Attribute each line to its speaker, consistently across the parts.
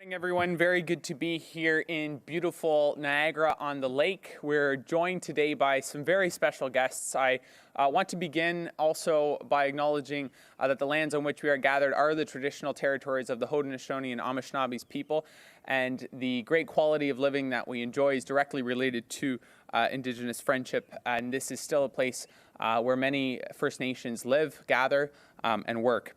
Speaker 1: Morning, everyone. Very good to be here in beautiful Niagara on the lake. We're joined today by some very special guests. I want to begin also by acknowledging that the lands on which we are gathered are the traditional territories of the Haudenosaunee and Anishinaabe's people, and the great quality of living that we enjoy is directly related to Indigenous friendship, and this is still a place where many First Nations live, gather, and work.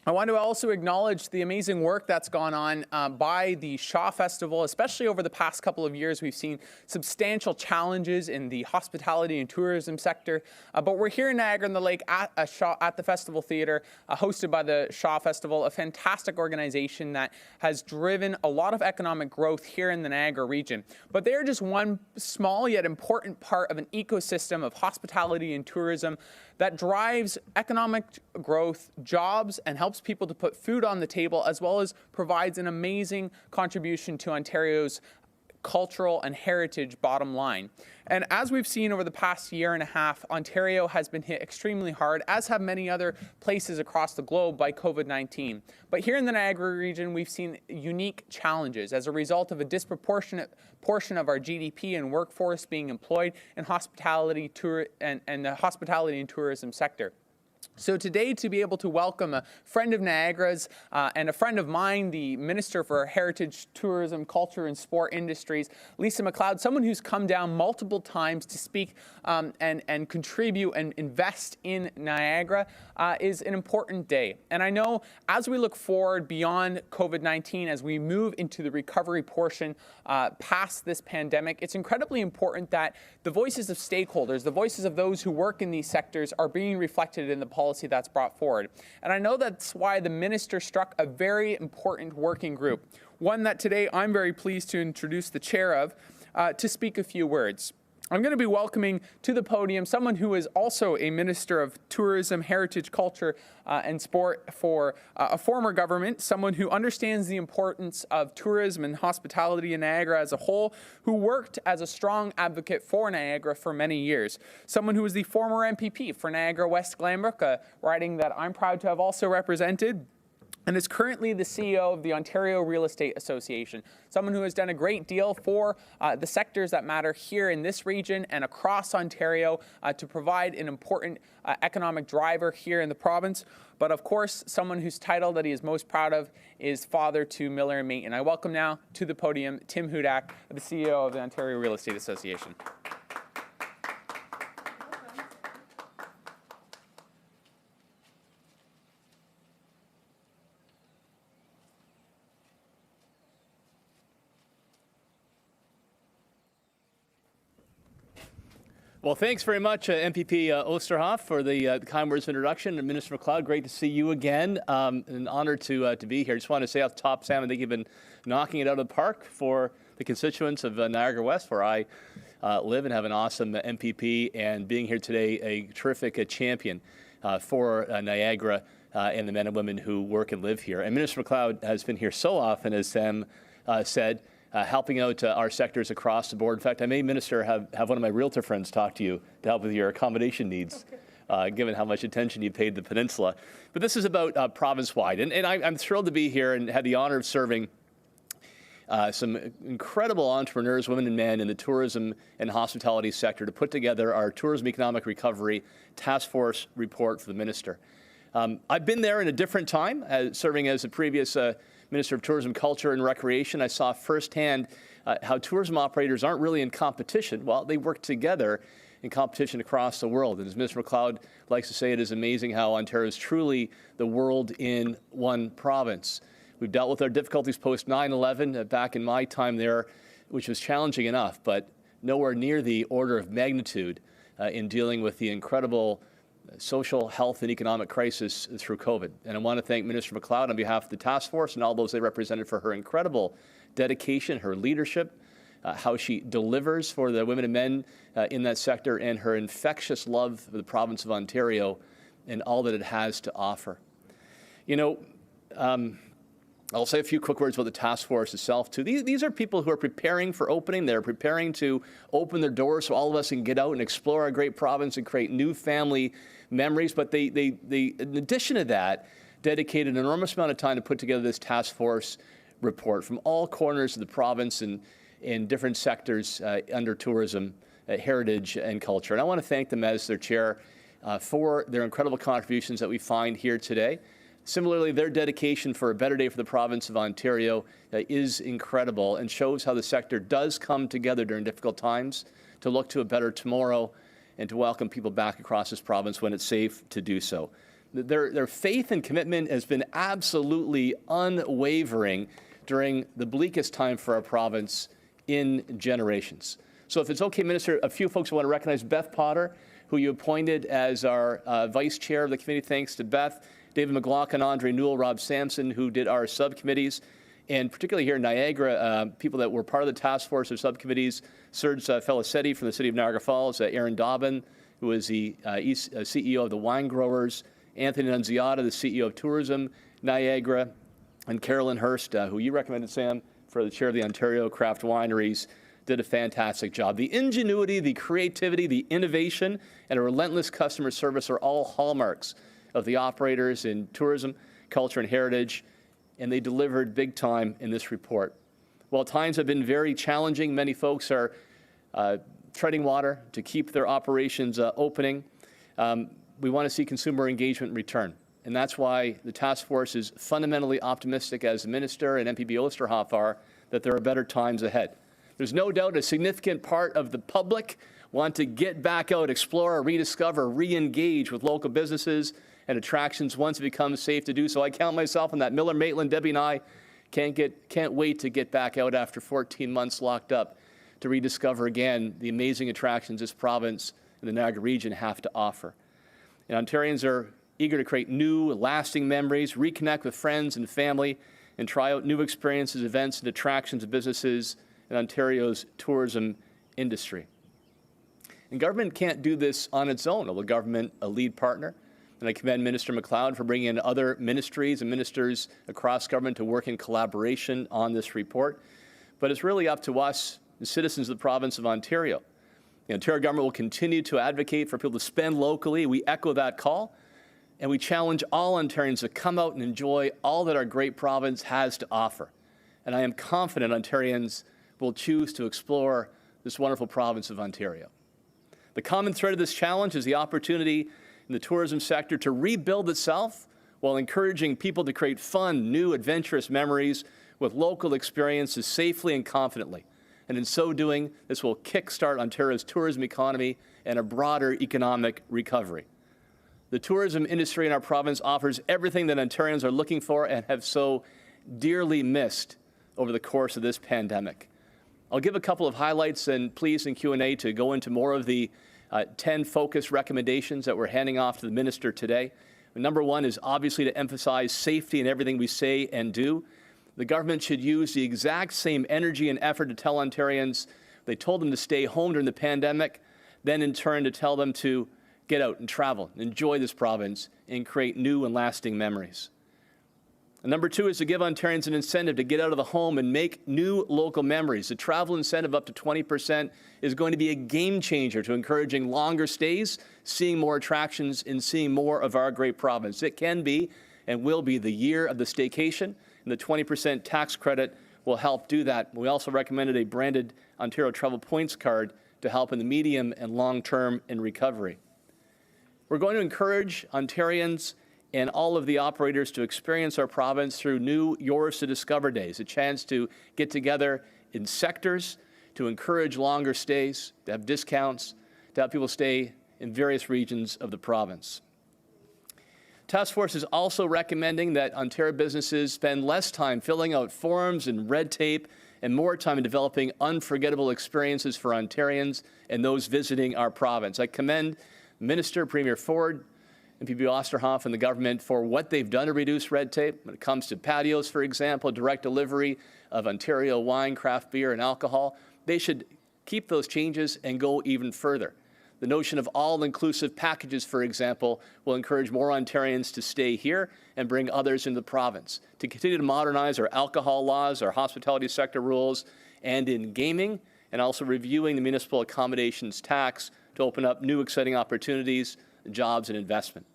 Speaker 1: I want to also acknowledge the amazing work that's gone on by the Shaw Festival, especially over the past couple of years. We've seen substantial challenges in the hospitality and tourism sector, but we're here in Niagara-on-the-Lake at the Festival Theatre, hosted by the Shaw Festival, a fantastic organization that has driven a lot of economic growth here in the Niagara region. But they're just one small yet important part of an ecosystem of hospitality and tourism that drives economic growth, jobs, and helps people to put food on the table, as well as provides an amazing contribution to Ontario's cultural and heritage bottom line. And as we've seen over the past year and a half, Ontario has been hit extremely hard, as have many other places across the globe, by COVID-19. But here in the Niagara region, we've seen unique challenges as a result of a disproportionate portion of our GDP and workforce being employed in hospitality, and the hospitality and tourism sector. So today, to be able to welcome a friend of Niagara's and a friend of mine, the Minister for Heritage, Tourism, Culture and Sport Industries, Lisa MacLeod, someone who's come down multiple times to speak and contribute and invest in Niagara, is an important day. And I know as we look forward beyond COVID-19, as we move into the recovery portion past this pandemic, it's incredibly important that the voices of stakeholders, the voices of those who work in these sectors, are being reflected in the policy that's brought forward. And I know that's why the Minister struck a very important working group, one that today I'm very pleased to introduce the chair of, to speak a few words. I'm going to be welcoming to the podium someone who is also a Minister of Tourism, Heritage, Culture and Sport for a former government, someone who understands the importance of tourism and hospitality in Niagara as a whole, who worked as a strong advocate for Niagara for many years, someone who was the former MPP for Niagara West Glanbrook, a riding that I'm proud to have also represented, and is currently the CEO of the Ontario Real Estate Association, someone who has done a great deal for the sectors that matter here in this region and across Ontario to provide an important economic driver here in the province. But of course, someone whose title that he is most proud of is father to Miller and Mayton. I welcome now to the podium Tim Hudak, the CEO of the Ontario Real Estate Association.
Speaker 2: Well, thanks very much, MPP Oosterhoff, for the kind words of introduction. And Minister MacLeod, great to see you again. An honor to be here. Just want to say off the top, Sam, I think you've been knocking it out of the park for the constituents of Niagara West, where I live and have an awesome MPP, and being here today, a terrific champion for Niagara and the men and women who work and live here. And Minister MacLeod has been here so often, as Sam said, helping out our sectors across the board. In fact, I may, Minister, have one of my realtor friends talk to you to help with your accommodation needs, given how much attention you paid the peninsula. But this is about province-wide. And I'm thrilled to be here and had the honor of serving some incredible entrepreneurs, women and men in the tourism and hospitality sector, to put together our Tourism Economic Recovery Task Force report for the Minister. I've been there in a different time, serving as the previous Minister of Tourism, Culture and Recreation. I saw firsthand how tourism operators aren't really in competition. Well, they work together in competition across the world. And as Minister MacLeod likes to say, it is amazing how Ontario is truly the world in one province. We've dealt with our difficulties post 9/11 back in my time there, which was challenging enough, but nowhere near the order of magnitude in dealing with the incredible social, health, and economic crisis through COVID. And I want to thank Minister MacLeod on behalf of the task force and all those they represented for her incredible dedication, her leadership, how she delivers for the women and men in that sector, and her infectious love for the province of Ontario and all that it has to offer. You know, I'll say a few quick words about the task force itself, too. These are people who are preparing for opening. They're preparing to open their doors so all of us can get out and explore our great province and create new family memories. But they in addition to that, dedicated an enormous amount of time to put together this task force, report from all corners of the province and in different sectors under tourism, heritage, and culture. And I want to thank them as their chair for their incredible contributions that we find here today. Similarly, their dedication for a better day for the province of Ontario is incredible and shows how the sector does come together during difficult times to look to a better tomorrow and to welcome people back across this province when it's safe to do so. Their faith and commitment has been absolutely unwavering during the bleakest time for our province in generations. So if it's okay, Minister, a few folks want to recognize Beth Potter, who you appointed as our vice chair of the committee. Thanks to Beth. David McLaughlin, Andre Newell, Rob Sampson, who did our subcommittees, and particularly here in Niagara, people that were part of the task force of subcommittees, Serge Felicetti from the city of Niagara Falls, Aaron Dobbin, who is the CEO of the Wine Growers, Anthony Nunziata, the CEO of Tourism Niagara, and Carolyn Hurst, who you recommended, Sam, for the chair of the Ontario Craft Wineries, did a fantastic job. The ingenuity, the creativity, the innovation, and a relentless customer service are all hallmarks of the operators in tourism, culture, and heritage, and they delivered big time in this report. While times have been very challenging, many folks are treading water to keep their operations opening. We want to see consumer engagement return, and that's why the task force is fundamentally optimistic, as the Minister and MPP Oosterhoff are, that there are better times ahead. There's no doubt a significant part of the public want to get back out, explore, rediscover, re-engage with local businesses and attractions once it becomes safe to do so. I count myself in that. Miller, Maitland, Debbie, and I can't wait to get back out after 14 months locked up to rediscover again the amazing attractions this province and the Niagara region have to offer. And Ontarians are eager to create new, lasting memories, reconnect with friends and family, and try out new experiences, events, and attractions of businesses in Ontario's tourism industry. And government can't do this on its own, although government a lead partner. And I commend Minister MacLeod for bringing in other ministries and ministers across government to work in collaboration on this report. But it's really up to us, the citizens of the province of Ontario. The Ontario government will continue to advocate for people to spend locally. We echo that call, and we challenge all Ontarians to come out and enjoy all that our great province has to offer. And I am confident Ontarians will choose to explore this wonderful province of Ontario. The common thread of this challenge is the opportunity in the tourism sector to rebuild itself while encouraging people to create fun, new, adventurous memories with local experiences safely and confidently. And in so doing, this will kickstart Ontario's tourism economy and a broader economic recovery. The tourism industry in our province offers everything that Ontarians are looking for and have so dearly missed over the course of this pandemic. I'll give a couple of highlights and please in Q&A to go into more of the 10 focus recommendations that we're handing off to the minister today. Number one is obviously to emphasize safety in everything we say and do. The government should use the exact same energy and effort to tell Ontarians they told them to stay home during the pandemic, then in turn to tell them to get out and travel, enjoy this province, and create new and lasting memories. And number two is to give Ontarians an incentive to get out of the home and make new local memories. The travel incentive up to 20% is going to be a game changer to encouraging longer stays, seeing more attractions, and seeing more of our great province. It can be and will be the year of the staycation, and the 20% tax credit will help do that. We also recommended a branded Ontario Travel Points card to help in the medium and long term in recovery. We're going to encourage Ontarians and all of the operators to experience our province through new Yours to Discover days, a chance to get together in sectors, to encourage longer stays, to have discounts, to have people stay in various regions of the province. Task Force is also recommending that Ontario businesses spend less time filling out forms and red tape and more time in developing unforgettable experiences for Ontarians and those visiting our province. I commend Minister Premier Ford, MPP Oosterhoff, and the government for what they've done to reduce red tape when it comes to patios, for example, direct delivery of Ontario wine, craft beer, and alcohol. They should keep those changes and go even further. The notion of all-inclusive packages, for example, will encourage more Ontarians to stay here and bring others into the province. To continue to modernize our alcohol laws, our hospitality sector rules, and in gaming, and also reviewing the municipal accommodations tax to open up new exciting opportunities, jobs, and investment.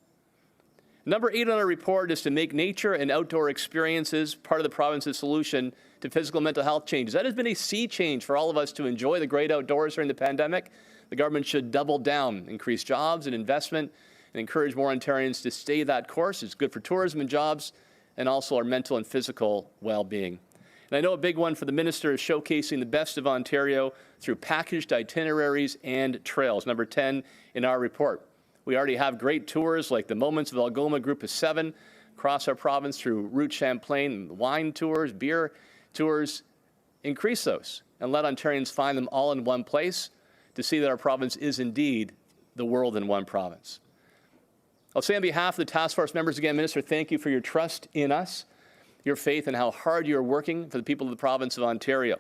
Speaker 2: Number 8 on our report is to make nature and outdoor experiences part of the province's solution to physical and mental health changes. That has been a sea change for all of us to enjoy the great outdoors during the pandemic. The government should double down, increase jobs and investment, and encourage more Ontarians to stay that course. It's good for tourism and jobs, and also our mental and physical well-being. And I know a big one for the minister is showcasing the best of Ontario through packaged itineraries and trails. Number 10 in our report. We already have great tours like the Moments of Algoma Group of 7 across our province through Route Champlain, wine tours, beer tours. Increase those and let Ontarians find them all in one place to see that our province is indeed the world in one province. I'll say on behalf of the task force members again, Minister, thank you for your trust in us, your faith, and how hard you're working for the people of the province of Ontario.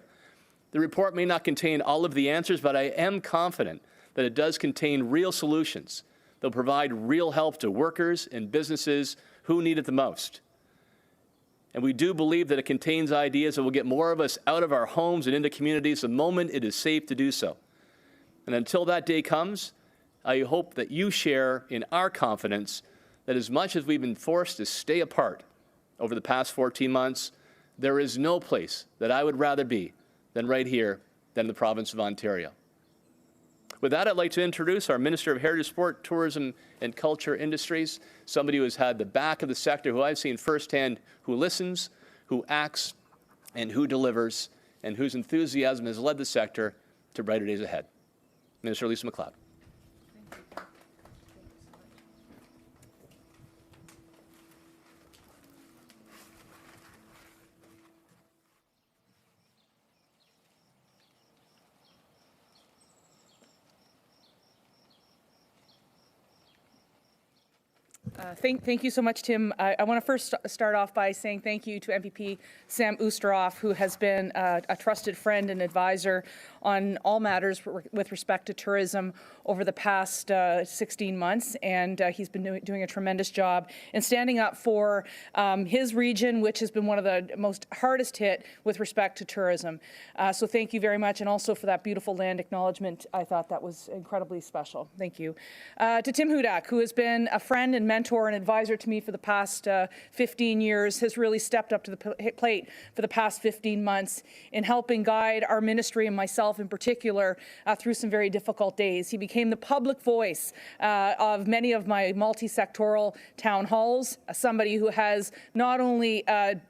Speaker 2: The report may not contain all of the answers, but I am confident that it does contain real solutions. They'll provide real help to workers and businesses who need it the most. And we do believe that it contains ideas that will get more of us out of our homes and into communities the moment it is safe to do so. And until that day comes, I hope that you share in our confidence that as much as we've been forced to stay apart over the past 14 months, there is no place that I would rather be than right here, than the province of Ontario. With that, I'd like to introduce our Minister of Heritage, Sport, Tourism and Culture Industries, somebody who has had the back of the sector, who I've seen firsthand, who listens, who acts, and who delivers, and whose enthusiasm has led the sector to brighter days ahead. Minister Lisa MacLeod.
Speaker 3: Thank you so much, Tim. I want to first start off by saying thank you to MPP Sam Oosterhoff, who has been a trusted friend and advisor on all matters with respect to tourism over the past 16 months, and he's been doing a tremendous job in standing up for his region, which has been one of the most hardest hit with respect to tourism. So thank you very much, and also for that beautiful land acknowledgement. I thought that was incredibly special. Thank you. To Tim Hudak, who has been a friend and mentor and advisor to me for the past 15 years, has really stepped up to the plate for the past 15 months in helping guide our ministry and myself in particular through some very difficult days. He became the public voice of many of my multi-sectoral town halls, somebody who has not only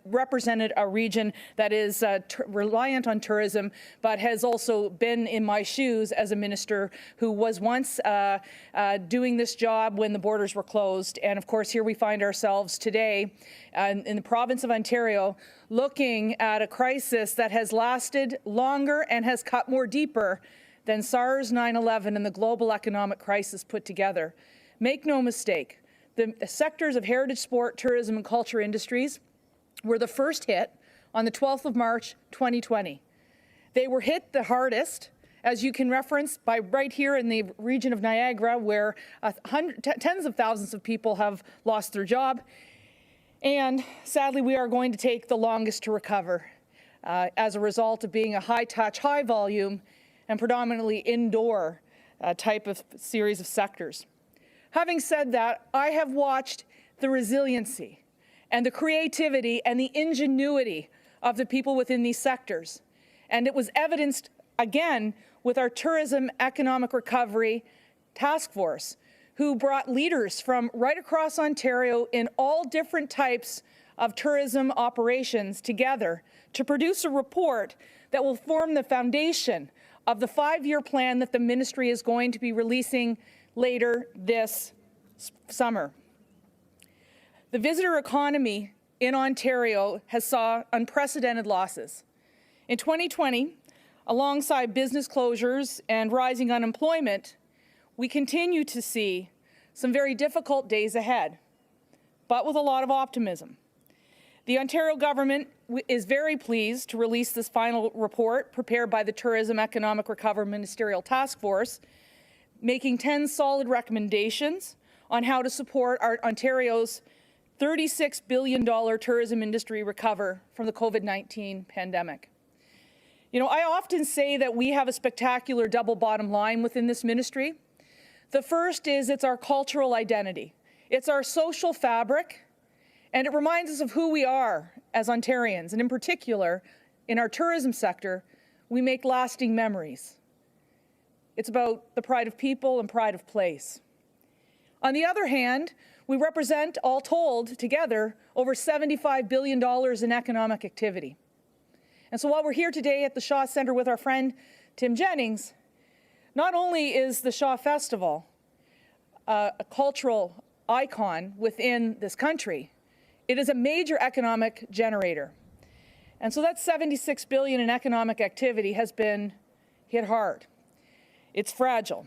Speaker 3: represented a region that is reliant on tourism, but has also been in my shoes as a minister who was once doing this job when the borders were closed. And of course, here we find ourselves today in the province of Ontario, looking at a crisis that has lasted longer and has cut more deeper than SARS, 9/11, and the global economic crisis put together. Make no mistake, the sectors of heritage, sport, tourism, and culture industries were the first hit on the 12th of March, 2020. They were hit the hardest, as you can reference, by right here in the region of Niagara, where tens of thousands of people have lost their job. And sadly, we are going to take the longest to recover as a result of being a high-touch, high-volume, and predominantly indoor type of series of sectors. Having said that, I have watched the resiliency and the creativity and the ingenuity of the people within these sectors. And it was evidenced, again, with our Tourism Economic Recovery Task Force, who brought leaders from right across Ontario in all different types of tourism operations together to produce a report that will form the foundation of the 5-year plan that the ministry is going to be releasing later this summer. The visitor economy in Ontario has saw unprecedented losses. In 2020, alongside business closures and rising unemployment, we continue to see some very difficult days ahead, but with a lot of optimism. The Ontario government is very pleased to release this final report prepared by the Tourism Economic Recovery Ministerial Task Force, making 10 solid recommendations on how to support Ontario's $36 billion tourism industry recover from the COVID-19 pandemic. You know, I often say that we have a spectacular double bottom line within this ministry. The first is it's our cultural identity. It's our social fabric, and it reminds us of who we are as Ontarians. And in particular, in our tourism sector, we make lasting memories. It's about the pride of people and pride of place. On the other hand, we represent, all told, together, over $75 billion in economic activity. And so while we're here today at the Shaw Centre with our friend Tim Jennings, not only is the Shaw Festival a cultural icon within this country, it is a major economic generator. And so that $76 billion in economic activity has been hit hard. It's fragile.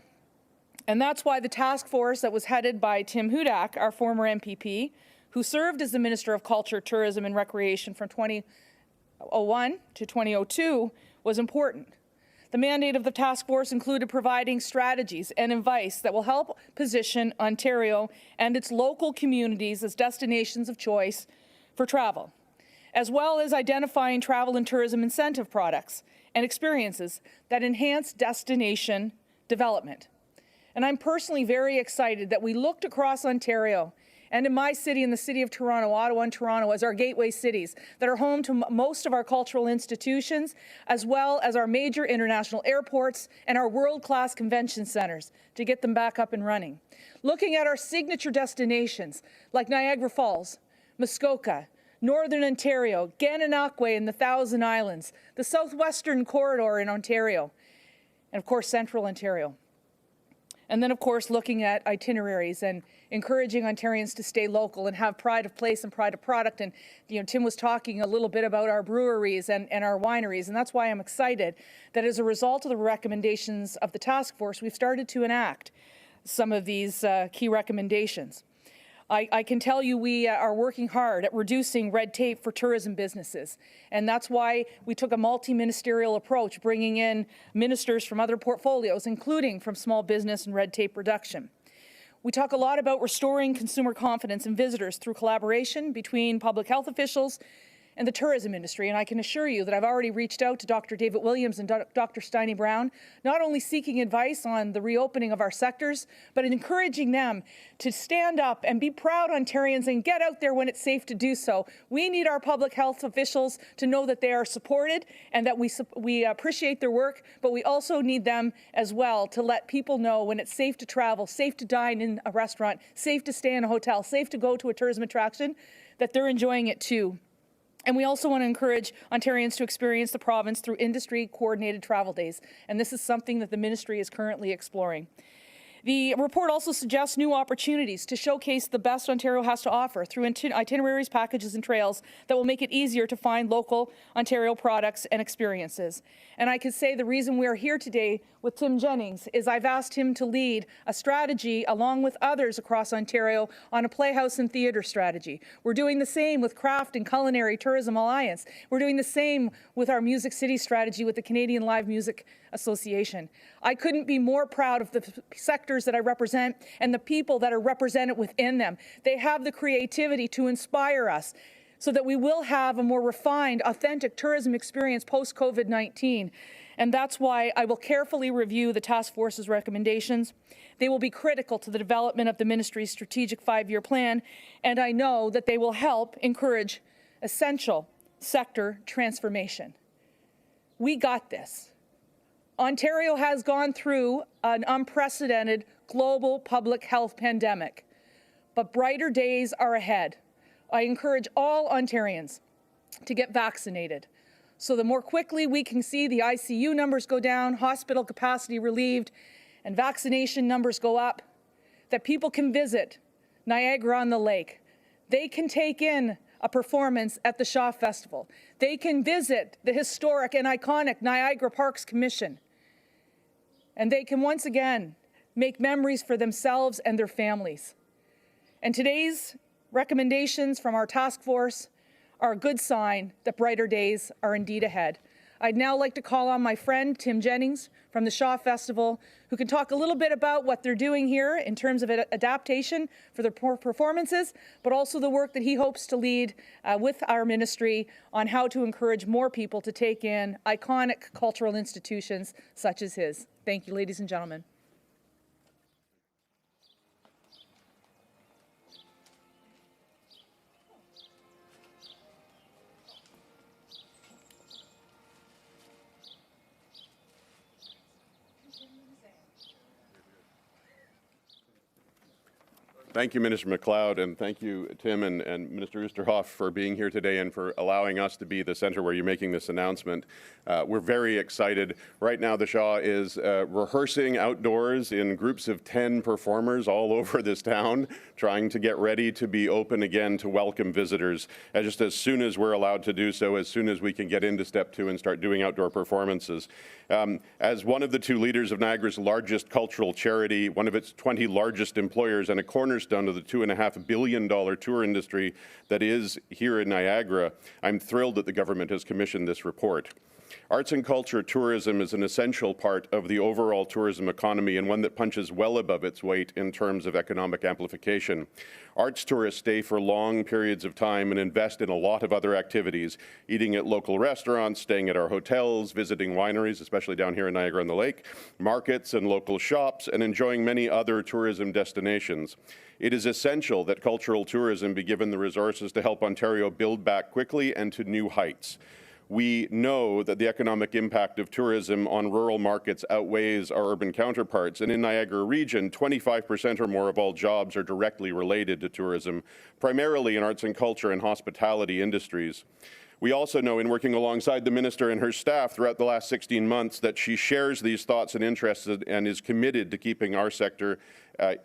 Speaker 3: And that's why the task force that was headed by Tim Hudak, our former MPP, who served as the Minister of Culture, Tourism and Recreation from 2001 to 2002, was important. The mandate of the task force included providing strategies and advice that will help position Ontario and its local communities as destinations of choice for travel, as well as identifying travel and tourism incentive products and experiences that enhance destination development. And I'm personally very excited that we looked across Ontario and in my city, in the city of Toronto, Ottawa and Toronto, as our gateway cities that are home to most of our cultural institutions, as well as our major international airports and our world-class convention centers to get them back up and running. Looking at our signature destinations like Niagara Falls, Muskoka, Northern Ontario, Gananoque in the Thousand Islands, the Southwestern Corridor in Ontario, and of course, Central Ontario. And then, of course, looking at itineraries and encouraging Ontarians to stay local and have pride of place and pride of product. And, Tim was talking a little bit about our breweries and our wineries, and that's why I'm excited that as a result of the recommendations of the task force, we've started to enact some of these key recommendations. I can tell you we are working hard at reducing red tape for tourism businesses, and that's why we took a multi-ministerial approach, bringing in ministers from other portfolios, including from small business and red tape reduction. We talk a lot about restoring consumer confidence in visitors through collaboration between public health officials and the tourism industry, and I can assure you that I've already reached out to Dr. David Williams and Dr. Steiny Brown, not only seeking advice on the reopening of our sectors, but encouraging them to stand up and be proud Ontarians and get out there when it's safe to do so. We need our public health officials to know that they are supported and that we appreciate their work, but we also need them as well to let people know when it's safe to travel, safe to dine in a restaurant, safe to stay in a hotel, safe to go to a tourism attraction, that they're enjoying it too. And we also want to encourage Ontarians to experience the province through industry-coordinated travel days, and this is something that the ministry is currently exploring. The report also suggests new opportunities to showcase the best Ontario has to offer through itineraries, packages, and trails that will make it easier to find local Ontario products and experiences. And I could say the reason we are here today with Tim Jennings is I've asked him to lead a strategy along with others across Ontario on a playhouse and theatre strategy. We're doing the same with Craft and Culinary Tourism Alliance. We're doing the same with our Music City strategy with the Canadian Live Music Association. I couldn't be more proud of the sectors that I represent and the people that are represented within them. They have the creativity to inspire us so that we will have a more refined, authentic tourism experience post-COVID-19. And that's why I will carefully review the task force's recommendations. They will be critical to the development of the ministry's strategic 5-year plan, and I know that they will help encourage essential sector transformation. We got this. Ontario has gone through an unprecedented global public health pandemic, but brighter days are ahead. I encourage all Ontarians to get vaccinated. So the more quickly we can see the ICU numbers go down, hospital capacity relieved, and vaccination numbers go up, that people can visit Niagara on the Lake. They can take in a performance at the Shaw Festival. They can visit the historic and iconic Niagara Parks Commission. And they can once again make memories for themselves and their families. And today's recommendations from our task force are a good sign that brighter days are indeed ahead. I'd now like to call on my friend Tim Jennings from the Shaw Festival, who can talk a little bit about what they're doing here in terms of adaptation for their performances, but also the work that he hopes to lead with our ministry on how to encourage more people to take in iconic cultural institutions such as his. Thank you, ladies and gentlemen.
Speaker 4: Thank you, Minister MacLeod, and thank you, Tim and Minister Oosterhoff, for being here today and for allowing us to be the centre where you're making this announcement. We're very excited. Right now, the Shaw is rehearsing outdoors in groups of 10 performers all over this town, trying to get ready to be open again to welcome visitors. Just as soon as we're allowed to do so, as soon as we can get into step 2 and start doing outdoor performances. As one of the 2 leaders of Niagara's largest cultural charity, one of its 20 largest employers, and a cornerstone of the $2.5 billion tour industry that is here in Niagara, I'm thrilled that the government has commissioned this report. Arts and culture tourism is an essential part of the overall tourism economy and one that punches well above its weight in terms of economic amplification. Arts tourists stay for long periods of time and invest in a lot of other activities, eating at local restaurants, staying at our hotels, visiting wineries, especially down here in Niagara-on-the-Lake, markets and local shops, and enjoying many other tourism destinations. It is essential that cultural tourism be given the resources to help Ontario build back quickly and to new heights. We know that the economic impact of tourism on rural markets outweighs our urban counterparts, and in Niagara region, 25% or more of all jobs are directly related to tourism, primarily in arts and culture and hospitality industries. We also know, in working alongside the Minister and her staff throughout the last 16 months, that she shares these thoughts and interests and is committed to keeping our sector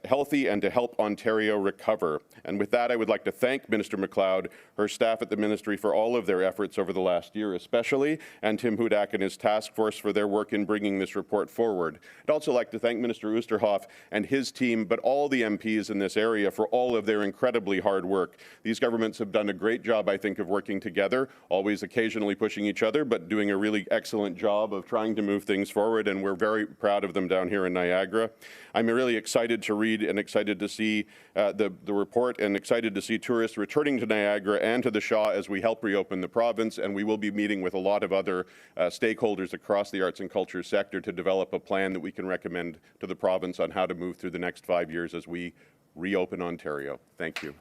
Speaker 4: healthy and to help Ontario recover. And with that, I would like to thank Minister MacLeod, her staff at the Ministry for all of their efforts over the last year especially, and Tim Hudak and his task force for their work in bringing this report forward. I'd also like to thank Minister Oosterhoff and his team, but all the MPs in this area for all of their incredibly hard work. These governments have done a great job, I think, of working together, always occasionally pushing each other, but doing a really excellent job of trying to move things forward, and we're very proud of them down here in Niagara. I'm really excited to read and excited to see the report and excited to see tourists returning to Niagara and to the Shaw as we help reopen the province, and we will be meeting with a lot of other stakeholders across the arts and culture sector to develop a plan that we can recommend to the province on how to move through the next 5 years as we reopen Ontario. Thank you.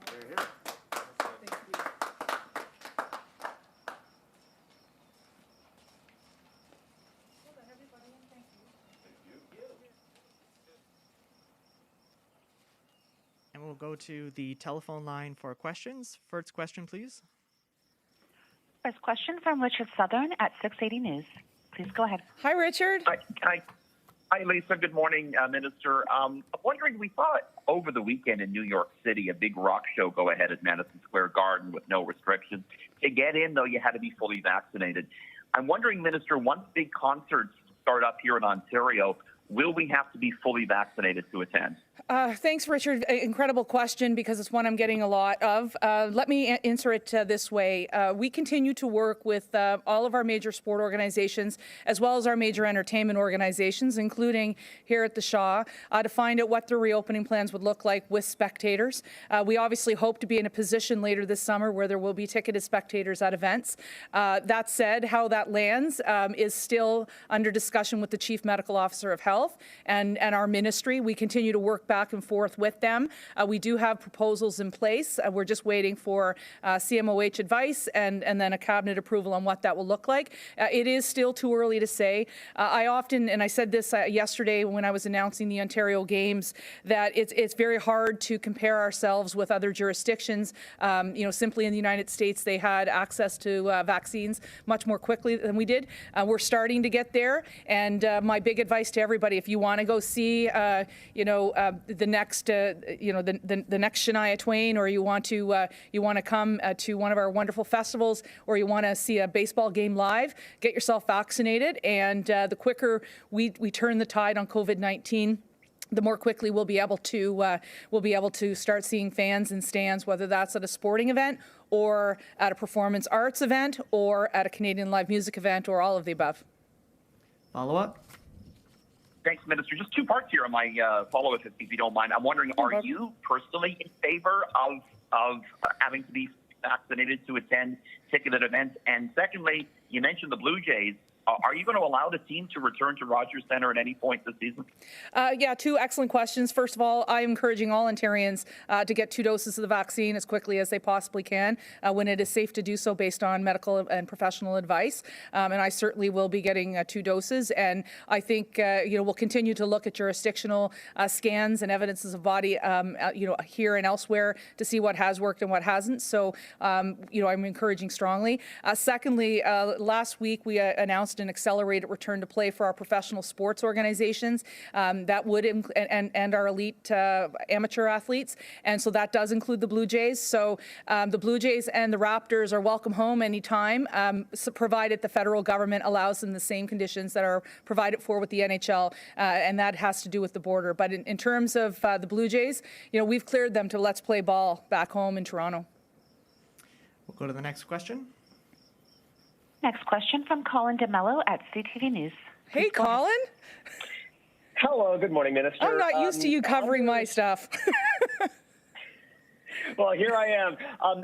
Speaker 5: And we'll go to the telephone line for questions. First question, please.
Speaker 6: First question from Richard Southern at 680 News. Please go ahead.
Speaker 3: Hi, Richard.
Speaker 7: Hi, Lisa. Good morning, Minister. I'm wondering, we saw over the weekend in New York City a big rock show go ahead at Madison Square Garden with no restrictions. To get in, though, you had to be fully vaccinated. I'm wondering, Minister, once big concerts start up here in Ontario, will we have to be fully vaccinated to attend?
Speaker 3: Thanks, Richard. Incredible question, because it's one I'm getting a lot of. Let me answer it this way. We continue to work with all of our major sport organizations, as well as our major entertainment organizations, including here at the Shaw, to find out what their reopening plans would look like with spectators. We obviously hope to be in a position later this summer where there will be ticketed spectators at events. That said, how that lands is still under discussion with the Chief Medical Officer of Health and our ministry. We continue to work back and forth with them. We do have proposals in place. We're just waiting for CMOH advice and then a cabinet approval on what that will look like. It is still too early to say. I often, and I said this yesterday when I was announcing the Ontario Games, that it's very hard to compare ourselves with other jurisdictions. Simply in the United States, they had access to vaccines much more quickly than we did. We're starting to get there, and my big advice to everybody, if you want to go see, the next, the next Shania Twain, or you want to come to one of our wonderful festivals, or you want to see a baseball game live, get yourself vaccinated. And the quicker we turn the tide on COVID-19, the more quickly we'll be able to start seeing fans in stands, whether that's at a sporting event or at a performance arts event or at a Canadian live music event, or all of the above.
Speaker 5: Follow up.
Speaker 7: Thanks, Minister. Just 2 parts here on my follow-up, if you don't mind. I'm wondering, are you personally in favor of having to be vaccinated to attend ticketed events? And secondly, you mentioned the Blue Jays. Are you going to allow the team to return to Rogers Centre at any point this season?
Speaker 3: Yeah, two excellent questions. First of all, I'm encouraging all Ontarians to get 2 doses of the vaccine as quickly as they possibly can when it is safe to do so based on medical and professional advice. And I certainly will be getting 2 doses. And I think, we'll continue to look at jurisdictional scans and evidences of body, here and elsewhere to see what has worked and what hasn't. So, I'm encouraging strongly. Secondly, last week we announced an accelerated return to play for our professional sports organizations that would and our elite amateur athletes, and so that does include the Blue Jays. So the Blue Jays and the Raptors are welcome home anytime, provided the federal government allows them the same conditions that are provided for with the NHL, and that has to do with the border. But in terms of the Blue Jays, we've cleared them to let's play ball back home in Toronto.
Speaker 5: We'll go to the next question.
Speaker 6: Next question from Colin DeMello at CTV News.
Speaker 3: Hey, Colin.
Speaker 8: Hello, good morning, Minister.
Speaker 3: I'm not used to you covering my stuff.
Speaker 8: Well, here I am.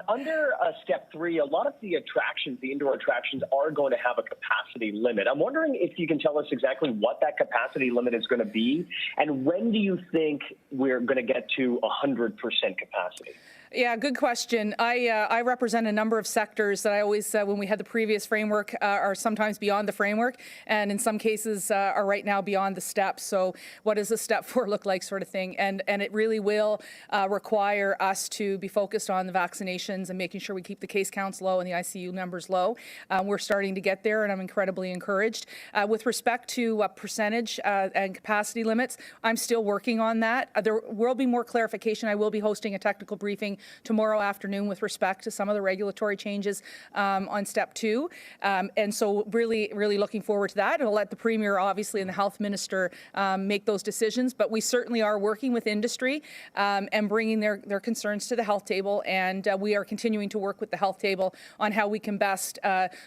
Speaker 8: Under Step 3, a lot of the attractions, the indoor attractions, are going to have a capacity limit. I'm wondering if you can tell us exactly what that capacity limit is going to be, and when do you think we're going to get to 100% capacity?
Speaker 3: Yeah, good question. I represent a number of sectors that I always, when we had the previous framework, are sometimes beyond the framework, and in some cases are right now beyond the steps. So what does a step 4 look like, sort of thing? And it really will require us to be focused on the vaccinations and making sure we keep the case counts low and the ICU numbers low. We're starting to get there, and I'm incredibly encouraged. With respect to percentage and capacity limits, I'm still working on that. There will be more clarification. I will be hosting a technical briefing tomorrow afternoon with respect to some of the regulatory changes on Step 2. And so really looking forward to that. I'll let the Premier, obviously, and the Health Minister make those decisions. But we certainly are working with industry and bringing their concerns to the health table. And we are continuing to work with the health table on how we can best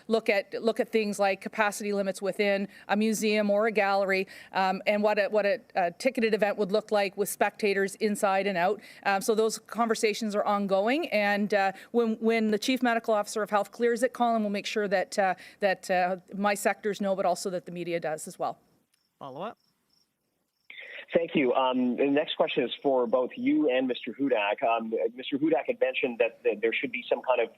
Speaker 3: look at things like capacity limits within a museum or a gallery, and what a ticketed event would look like with spectators inside and out. So those conversations are ongoing, and when the Chief Medical Officer of Health clears it, Colin will make sure that my sectors know, but also that the media does as well.
Speaker 5: Follow up.
Speaker 8: Thank you. The next question is for both you and Mr. Hudak. Mr. Hudak had mentioned that there should be some kind of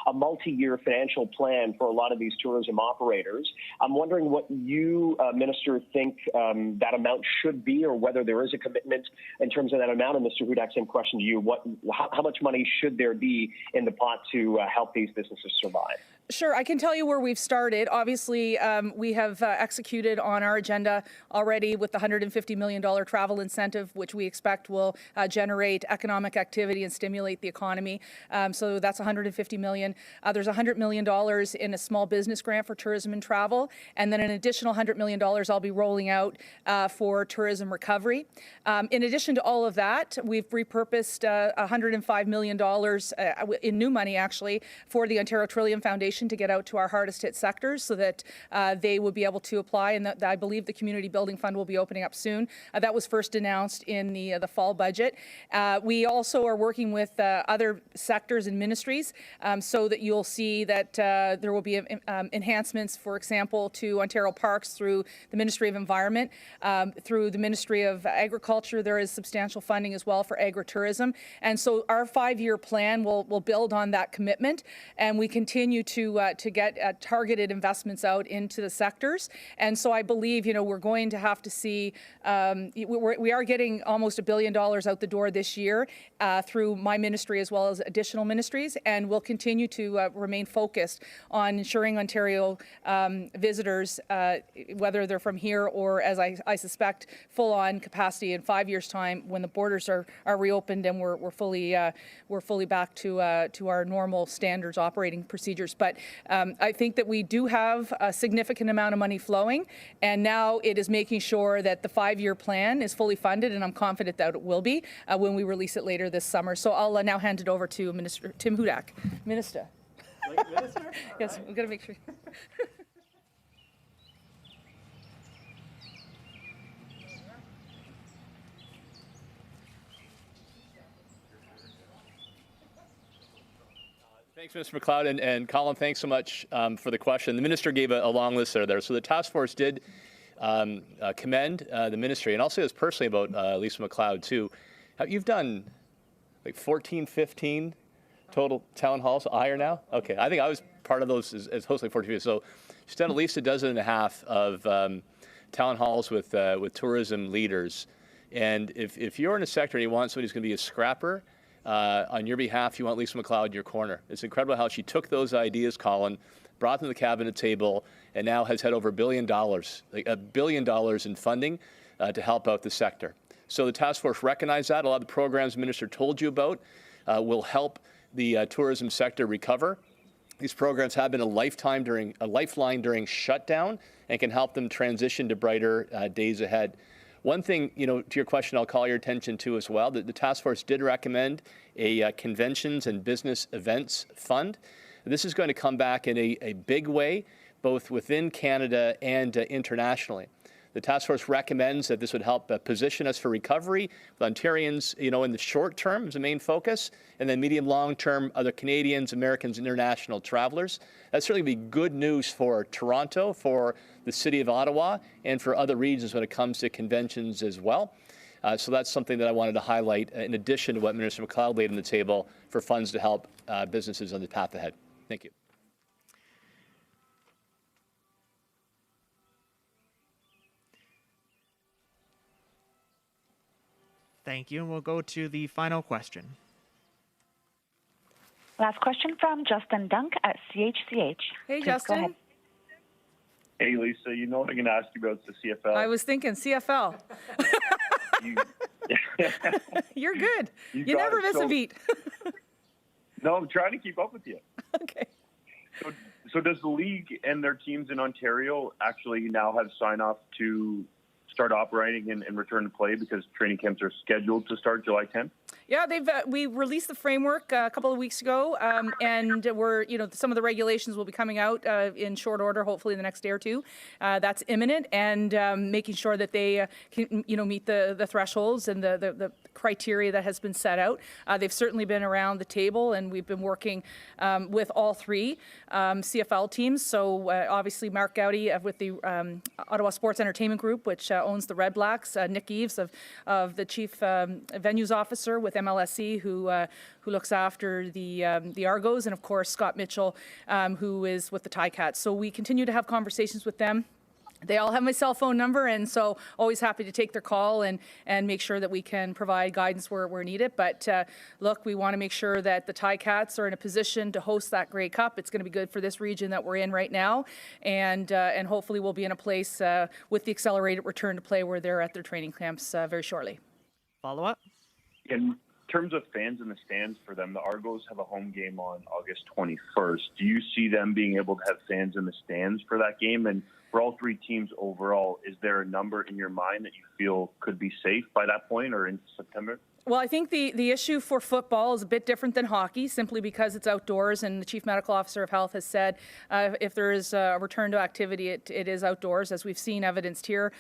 Speaker 8: a multi-year financial plan for a lot of these tourism operators. I'm wondering what you, Minister, think that amount should be, or whether there is a commitment in terms of that amount. And Mr. Hudak, same question to you. How much money should there be in the pot to help these businesses survive?
Speaker 3: Sure, I can tell you where we've started. Obviously, we have executed on our agenda already with the $150 million travel incentive, which we expect will generate economic activity and stimulate the economy. So that's $150 million. There's $100 million in a small business grant for tourism and travel, and then an additional $100 million I'll be rolling out for tourism recovery. In addition to all of that, we've repurposed $105 million in new money, actually, for the Ontario Trillium Foundation to get out to our hardest hit sectors so that they would be able to apply, and I believe the Community Building Fund will be opening up soon. That was first announced in the fall budget. We also are working with other sectors and ministries so that you'll see that there will be enhancements, for example, to Ontario Parks through the Ministry of Environment, through the Ministry of Agriculture. There is substantial funding as well for agritourism. And so our 5-year plan will build on that commitment, and we continue to get targeted investments out into the sectors. And so I believe, we're going to have to see, we are getting almost $1 billion out the door this year through my ministry as well as additional ministries, and we'll continue to remain focused on ensuring Ontario visitors, whether they're from here or, as I suspect, full-on capacity in 5 years' time when the borders are reopened and we're fully back to our normal standards operating procedures. But I think that we do have a significant amount of money flowing, and now it is making sure that the 5-year plan is fully funded, and I'm confident that it will be when we release it later this summer. So I'll now hand it over to Minister Tim Hudak. Minister.
Speaker 2: Minister?
Speaker 3: Yes, we've got to make sure.
Speaker 2: Thanks, Mr. MacLeod. And Colin, thanks so much for the question. The minister gave a long list there. So the task force did commend the ministry, and I'll say this personally about Lisa MacLeod too. You've done like 14, 15 total town halls higher now? Okay, I think I was part of those as hosting 14. So she's done at least a dozen and a half of town halls with tourism leaders. And if you're in a sector and you want somebody who's going to be a scrapper, on your behalf, you want Lisa MacLeod in your corner. It's incredible how she took those ideas, Colin, brought them to the cabinet table, and now has had over $1 billion, like $1 billion in funding to help out the sector. So the task force recognized that. A lot of the programs the minister told you about will help the tourism sector recover. These programs have been a lifeline during shutdown and can help them transition to brighter days ahead. One thing, to your question, I'll call your attention to as well, that the task force did recommend a conventions and business events fund. This is going to come back in a big way, both within Canada and internationally. The task force recommends that this would help position us for recovery with Ontarians, in the short term as a main focus, and then medium, long term, other Canadians, Americans, international travelers. That's certainly be good news for Toronto, for the city of Ottawa, and for other regions when it comes to conventions as well. So that's something that I wanted to highlight in addition to what Minister MacLeod laid on the table for funds to help businesses on the path ahead. Thank you.
Speaker 5: Thank you. And we'll go to the final question.
Speaker 6: Last question from Justin Dunk at CHCH.
Speaker 3: Hey,
Speaker 6: Please
Speaker 3: Justin.
Speaker 6: go ahead.
Speaker 9: Hey, Lisa, you know what I'm going to ask you about the CFL.
Speaker 3: I was thinking CFL. You're good. You
Speaker 9: got
Speaker 3: never
Speaker 9: it.
Speaker 3: miss a beat.
Speaker 9: No, I'm trying to keep up with you.
Speaker 3: Okay.
Speaker 9: So does the league and their teams in Ontario actually now have sign-off to start operating and return to play because training camps are scheduled to start July 10th?
Speaker 3: Yeah, we released the framework a couple of weeks ago, and some of the regulations will be coming out in short order, hopefully in the next day or two. That's imminent, and making sure that they can, meet the thresholds and the criteria that has been set out. They've certainly been around the table, and we've been working with all three CFL teams. So obviously Mark Gowdy with the Ottawa Sports Entertainment Group, which owns the Red Blacks, Nick Eves of the Chief Venues Officer with MLSE, who looks after the Argos, and of course Scott Mitchell, who is with the Ticats. So we continue to have conversations with them. They all have my cell phone number, and so always happy to take their call and make sure that we can provide guidance where needed. But look, we want to make sure that the Ticats are in a position to host that Grey Cup. It's going to be good for this region that we're in right now, and hopefully we'll be in a place with the accelerated return to play where they're at their training camps very shortly.
Speaker 5: Follow up?
Speaker 9: In terms of fans in the stands for them, the Argos have a home game on August 21st. Do you see them being able to have fans in the stands for that game? And for all three teams overall, is there a number in your mind that you feel could be safe by that point or in September?
Speaker 3: Well, I think the issue for football is a bit different than hockey, simply because it's outdoors, and the Chief Medical Officer of Health has said if there is a return to activity, it is outdoors, as we've seen evidenced here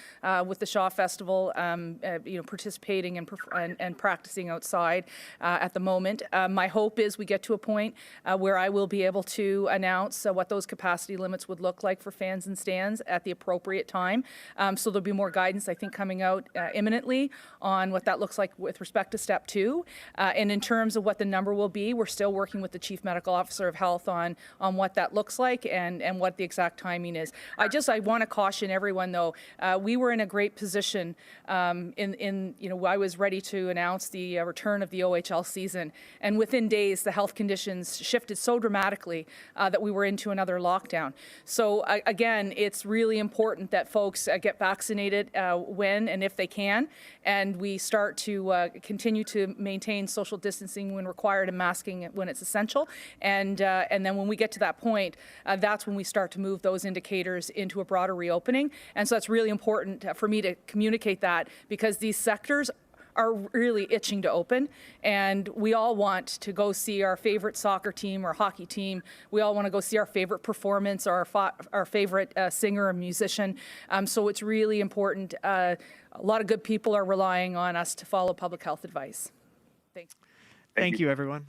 Speaker 3: with the Shaw Festival, participating and practicing outside at the moment. My hope is we get to a point where I will be able to announce what those capacity limits would look like for fans and stands at the appropriate time. So there'll be more guidance, I think, coming out imminently on what that looks like with respect to step two. And in terms of what the number will be, we're still working with the Chief Medical Officer of Health on what that looks like and what the exact timing is. I want to caution everyone, though, we were in a great position I was ready to announce the return of the OHL season, and within days the health conditions shifted so dramatically that we were into another lockdown. So again, it's really important that folks get vaccinated when and if they can, and we start to continue to maintain social distancing when required and masking when it's essential. And then when we get to that point, that's when we start to move those indicators into a broader reopening. And so it's really important for me to communicate that, because these sectors are really itching to open, and we all want to go see our favorite soccer team or hockey team. We all want to go see our favorite performance or our favorite singer or musician. So it's really important. A lot of good people are relying on us to follow public health advice. Thanks.
Speaker 5: Thank you, everyone.